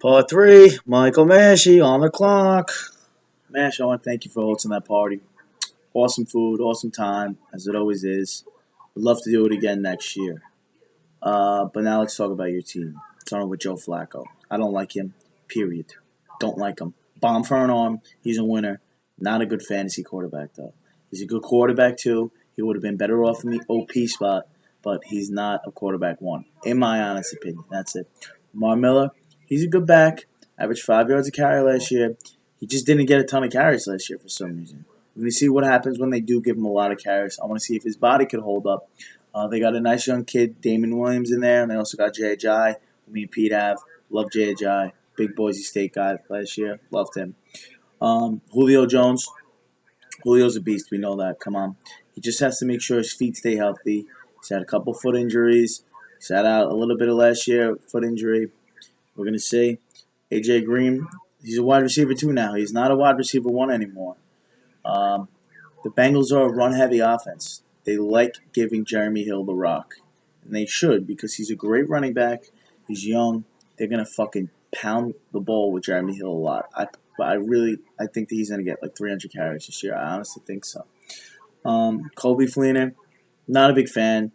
Part three, Michael Massey on the clock. Mash, I want to thank you for hosting that party. Awesome food, awesome time, as it always is. Would love to do it again next year. But now let's talk about your team. Starting with Joe Flacco. I don't like him, period. Don't like him. Bomb for an arm. He's a winner. Not a good fantasy quarterback, though. He's a good quarterback, too. He would have been better off in the OP spot, but he's not a quarterback one, in my honest opinion. That's it. Lamar Miller, he's a good back. Averaged 5 yards a carry last year. He just didn't get a ton of carries last year for some reason. We're going to see what happens when they do give him a lot of carries. I want to see if his body could hold up. They got a nice young kid, Damon Williams, in there, and they also got J.J. Me and Pete have. Love J.J. Big Boise State guy last year. Loved him. Julio Jones. Julio's a beast. We know that. Come on. He just has to make sure his feet stay healthy. He's had a couple foot injuries. Sat out a little bit of last year, foot injury. We're going to see. A.J. Green, he's a wide receiver too now. He's not a wide receiver one anymore. Um, the Bengals are a run-heavy offense. They like giving Jeremy Hill the rock. And they should because he's a great running back. He's young. They're going to fucking pound the ball with Jeremy Hill a lot. I think that he's going to get like 300 carries this year. I honestly think so. Colby Fleener, not a big fan.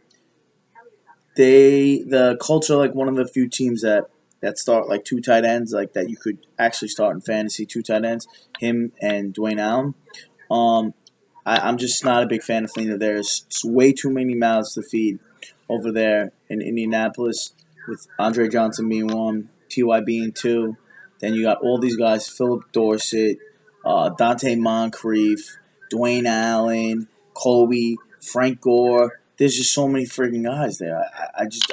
The Colts are like one of the few teams that start like two tight ends, like that you could actually start in fantasy, two tight ends, him and Dwayne Allen. Um, I'm just not a big fan of Fleener. There's way too many mouths to feed over there in Indianapolis with Andre Johnson being one, Ty being two. Then you got all these guys: Philip Dorsett, Dante Moncrief, Dwayne Allen, Kobe, Frank Gore. There's just so many freaking guys there.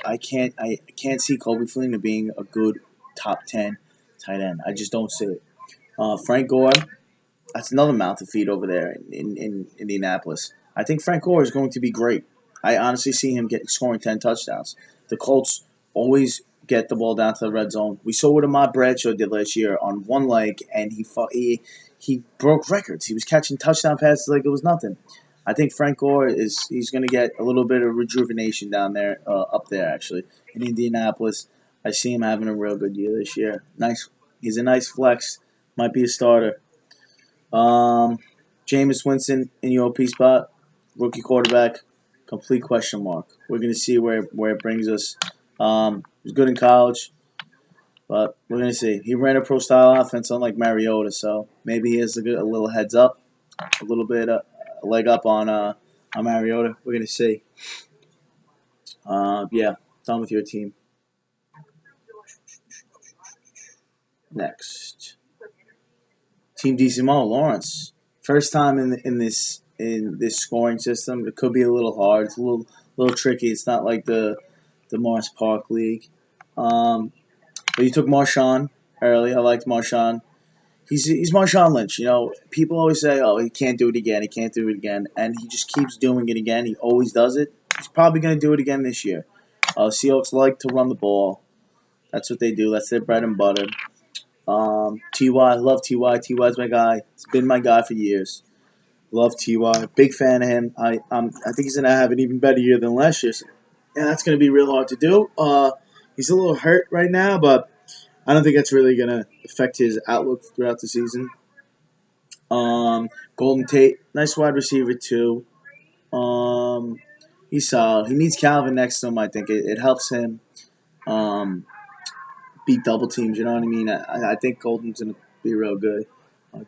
I can't see Kobe Fleener being a good top 10 tight end. I just don't see it. Frank Gore, that's another mouth to feed over there in Indianapolis. I think Frank Gore is going to be great. I honestly see him scoring 10 touchdowns. The Colts always get the ball down to the red zone. We saw what Ahmad Bradshaw did last year on one leg, and he broke records. He was catching touchdown passes like it was nothing. I think Frank Gore he's going to get a little bit of rejuvenation down there, up there actually in Indianapolis. I see him having a real good year this year. Nice, he's a nice flex. Might be a starter. Um, Jameis Winston in your OP spot, rookie quarterback, complete question mark. We're going to see where it brings us. He was good in college, but we're going to see. He ran a pro style offense unlike Mariota, so maybe he has a little heads up, a little bit a leg up on Mariota. We're going to see. Yeah, done with your team. Next, Team DCMO Lawrence. First time in this scoring system. It could be a little hard. It's a little tricky. It's not like the Morris Park League. Um, but you took Marshawn early. I liked Marshawn. He's Marshawn Lynch. You know, people always say, "Oh, he can't do it again. He can't do it again," and he just keeps doing it again. He always does it. He's probably going to do it again this year. Seahawks like to run the ball. That's what they do. That's their bread and butter. Ty, love Ty. Ty's my guy. He's been my guy for years. Love Ty. Big fan of him. I think he's gonna have an even better year than last year. So, yeah, that's gonna be real hard to do. He's a little hurt right now, but I don't think that's really gonna affect his outlook throughout the season. Golden Tate, nice wide receiver too. Um, he's solid. He needs Calvin next to him. I think it helps him um, beat double teams. You know what I mean? I think Golden's gonna be real good.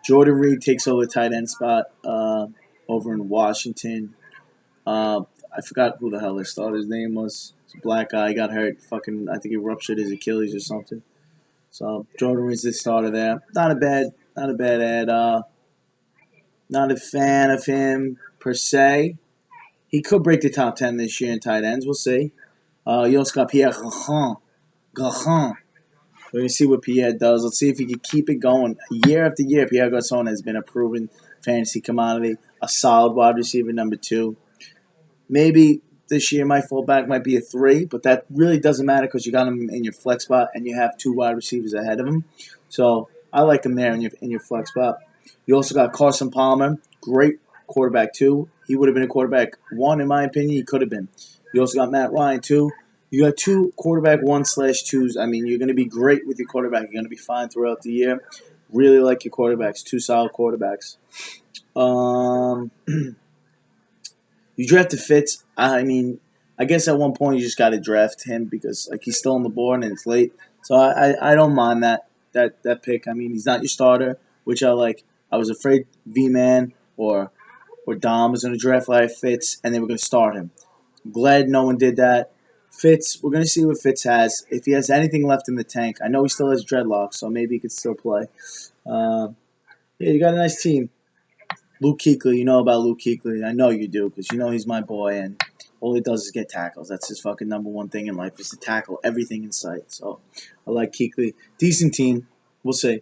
Jordan Reed takes over the tight end spot over in Washington. Uh, I forgot who the hell his starter's name was. It's a black guy. He got hurt. Fucking, I think he ruptured his Achilles or something. So Jordan Reed's the starter there. Not a bad ad. Not a fan of him per se. He could break the top 10 this year in tight ends. We'll see. You also got Pierre Garçon. Garçon. We're going to see what Pierre does. Let's see if he can keep it going. Year after year, Pierre Garçon has been a proven fantasy commodity, a solid wide receiver number two. Maybe this year my fullback might be a three, but that really doesn't matter because you got him in your flex spot and you have two wide receivers ahead of him. So I like him there in your flex spot. You also got Carson Palmer, great quarterback too. He would have been a quarterback one in my opinion. He could have been. You also got Matt Ryan too. You got two quarterback 1/2s. I mean, you're going to be great with your quarterback. You're going to be fine throughout the year. Really like your quarterbacks. Two solid quarterbacks. Um, you drafted Fitz. I mean, I guess at one point you just got to draft him because like he's still on the board and it's late. So I don't mind that pick. I mean, he's not your starter, which I like. I was afraid V Man or Dom was going to draft like Fitz and they were going to start him. Glad no one did that. Fitz, we're going to see what Fitz has. If he has anything left in the tank, I know he still has dreadlocks, so maybe he could still play. Uh, yeah, you got a nice team. Luke Kuechly, you know about Luke Kuechly. I know you do because you know he's my boy, and all he does is get tackles. That's his fucking number one thing in life is to tackle everything in sight. So I like Kuechly. Decent team. We'll see.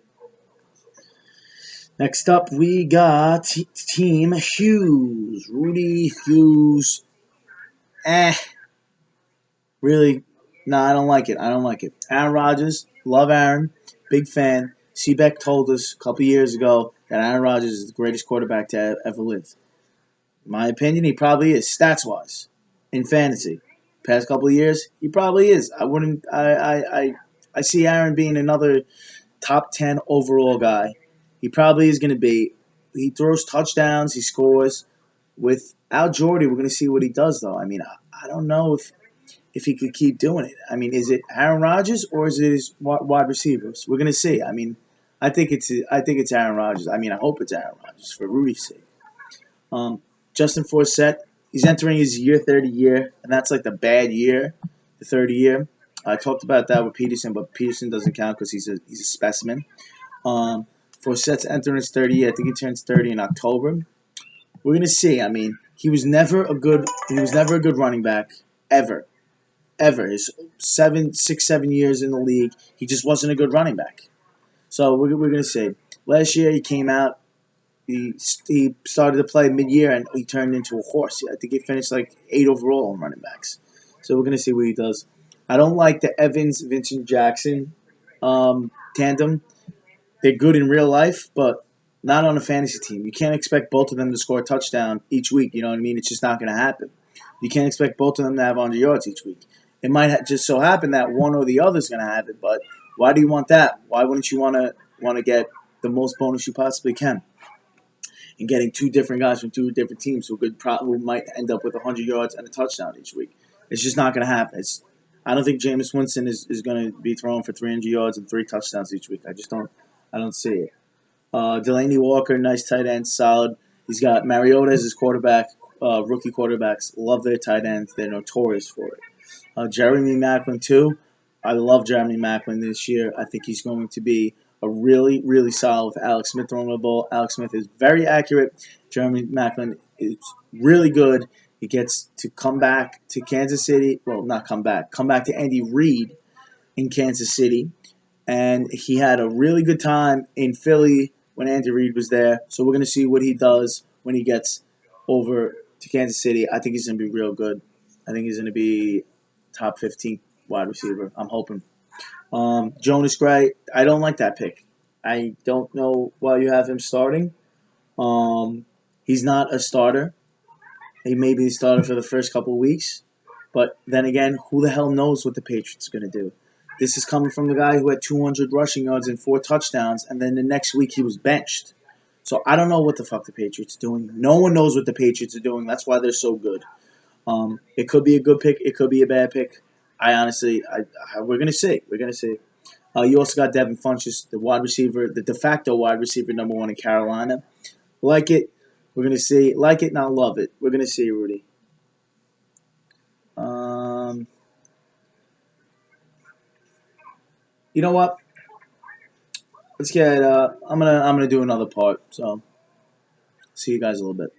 Next up, we got Team Hughes. Rudy Hughes. Eh, really, no, I don't like it. I don't like it. Aaron Rodgers, love Aaron, big fan. Seebeck told us a couple years ago that Aaron Rodgers is the greatest quarterback to ever live. In my opinion, he probably is, stats wise, in fantasy. Past couple of years, he probably is. I wouldn't. I see Aaron being another top 10 overall guy. He probably is going to be. He throws touchdowns. He scores. Without Jordy, we're going to see what he does, though. I mean, I don't know if he could keep doing it. I mean, is it Aaron Rodgers or is it his wide receivers? We're gonna see. I mean, I think it's Aaron Rodgers. I mean, I hope it's Aaron Rodgers for Rudy's sake. Um, Justin Forsett, he's entering his year 30 year, and that's like the bad year, the 30 year. I talked about that with Peterson, but Peterson doesn't count because he's a specimen. Um, Forsett's entering his 30 year. I think he turns 30 in October. We're gonna see. I mean, he was never a good running back ever ever. His 7 years in the league, he just wasn't a good running back. So we're going to say last year he came out, he started to play mid year and he turned into a horse. I think he finished like 8 overall in running backs. So we're going to see what he does. I don't like the Evans Vincent Jackson tandem. They're good in real life, but not on a fantasy team. You can't expect both of them to score a touchdown each week. You know what I mean? It's just not going to happen. You can't expect both of them to have 100 yards each week. It might just so happen that one or the other is going to have it, but why do you want that? Why wouldn't you want to get the most bonus you possibly can? And getting two different guys from two different teams who might end up with 100 yards and a touchdown each week. It's just not going to happen. I don't think Jameis Winston is going to be throwing for 300 yards and 3 touchdowns each week. I don't see it. Delaney Walker, nice tight end, solid. He's got Mariota as his quarterback. Rookie quarterbacks love their tight ends. They're notorious for it. Jeremy Maclin too. I love Jeremy Maclin this year. I think he's going to be a really, really solid with Alex Smith throwing the ball. Alex Smith is very accurate. Jeremy Maclin is really good. He gets to come back to Kansas City. Well, not come back. Come back to Andy Reid in Kansas City and he had a really good time in Philly when Andy Reid was there. So we're going to see what he does when he gets over to Kansas City. I think he's going to be real good. I think he's going to be top 15 wide receiver. I'm hoping. Jonas Gray, I don't like that pick. I don't know why you have him starting. Um, he's not a starter. He may be the starter for the first couple of weeks. But then again, who the hell knows what the Patriots are going to do? This is coming from the guy who had 200 rushing yards and 4 touchdowns, and then the next week he was benched. So I don't know what the fuck the Patriots are doing. No one knows what the Patriots are doing. That's why they're so good. It could be a good pick. It could be a bad pick. We're gonna see. We're gonna see. You also got Devin Funchess, the wide receiver, the de facto wide receiver number 1 in Carolina. Like it. We're gonna see. Like it, not love it. We're gonna see, Rudy. Um, you know what? Let's get. I'm gonna do another part. So see you guys a little bit.